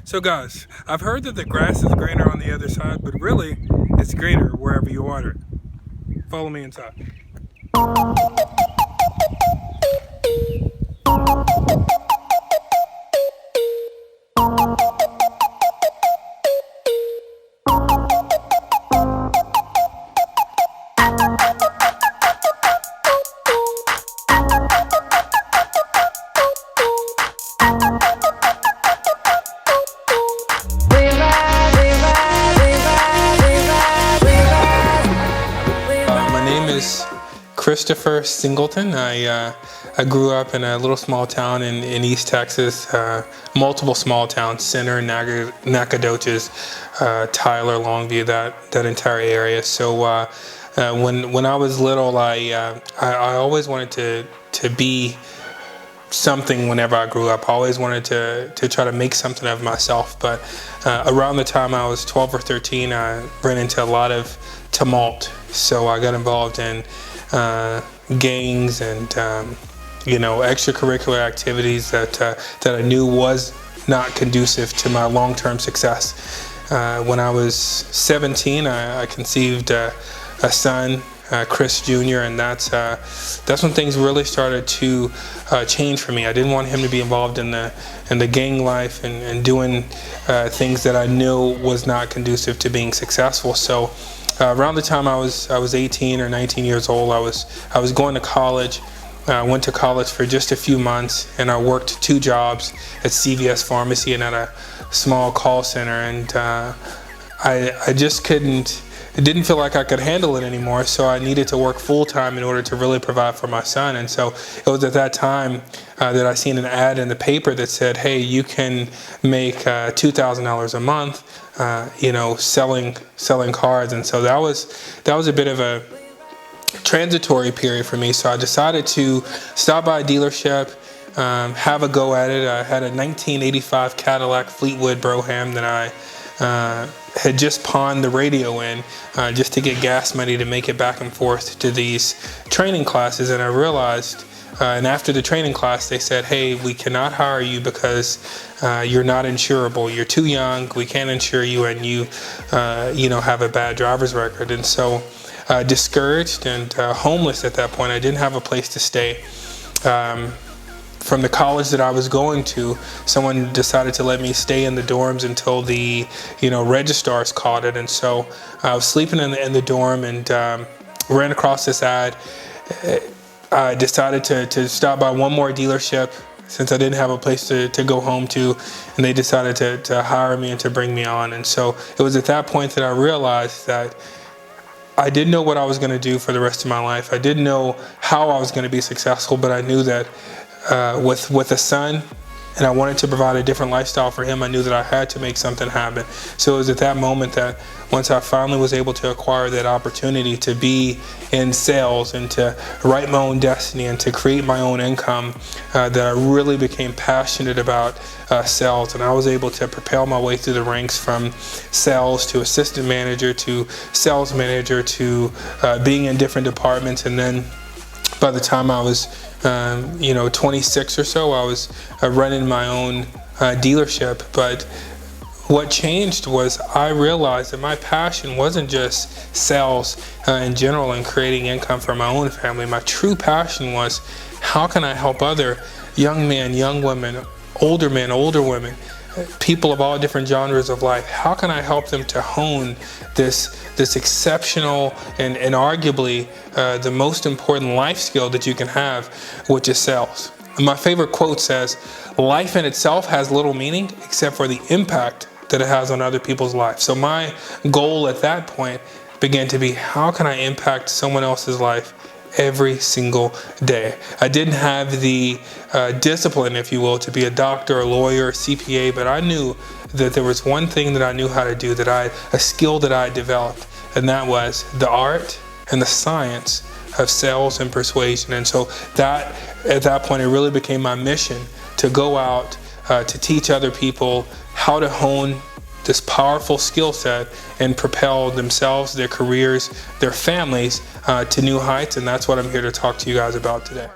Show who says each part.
Speaker 1: So guys, I've heard that the grass is greener on the other side, but really, it's greener wherever you water it. Follow me inside. My name is Christopher Singleton. I grew up in a little small town in East Texas, multiple small towns, Center, Nacogdoches, Tyler, Longview, that entire area. So when I was little, I always wanted to be something whenever I grew up. I always wanted to try to make something of myself, but around the time I was 12 or 13, I ran into a lot of tumult. So I got involved in gangs and extracurricular activities that I knew was not conducive to my long-term success. When I was 17, I conceived a son, Chris Jr., and that's when things really started to change for me. I didn't want him to be involved in the gang life and doing things that I knew was not conducive to being successful. So around the time I was 18 or 19 years old, I was going to college. I went to college for just a few months, and I worked 2 jobs at CVS Pharmacy and at a small call center, and I just didn't feel like I could handle it anymore, so I needed to work full-time in order to really provide for my son. And so it was at that time that I seen an ad in the paper that said, hey, you can make $2,000 a month selling cars. And so that was a bit of a transitory period for me. So I decided to stop by a dealership, have a go at it. I had a 1985 Cadillac Fleetwood Brougham that I had just pawned the radio in just to get gas money to make it back and forth to these training classes. And I realized, and after the training class, they said, hey, we cannot hire you because you're not insurable. You're too young. We can't insure you, and you have a bad driver's record. And so discouraged and homeless at that point, I didn't have a place to stay. From the college that I was going to, someone decided to let me stay in the dorms until the registrars caught it. And so I was sleeping in the dorm and ran across this ad. I decided to stop by one more dealership since I didn't have a place to go home to, and they decided to hire me and to bring me on. And so it was at that point that I realized that I didn't know what I was going to do for the rest of my life. I didn't know how I was going to be successful, but I knew that with a son, and I wanted to provide a different lifestyle for him, I knew that I had to make something happen. So it was at that moment that once I finally was able to acquire that opportunity to be in sales and to write my own destiny and to create my own income, that I really became passionate about sales. And I was able to propel my way through the ranks from sales to assistant manager to sales manager to being in different departments. And then by the time I was 26 or so, I was running my own dealership. But what changed was I realized that my passion wasn't just sales in general and creating income for my own family. My true passion was, how can I help other young men, young women, older men, older women, people of all different genres of life? How can I help them to hone this exceptional and arguably the most important life skill that you can have, which is sales? My favorite quote says, life in itself has little meaning except for the impact that it has on other people's lives. So my goal at that point began to be, how can I impact someone else's life every single day? I didn't have the discipline, if you will, to be a doctor, a lawyer, a CPA, but I knew that there was one thing that I knew how to do, a skill that I developed, and that was the art and the science of sales and persuasion. And so that, at that point, it really became my mission to go out to teach other people how to hone this powerful skill set and propel themselves, their careers, their families to new heights. And that's what I'm here to talk to you guys about today.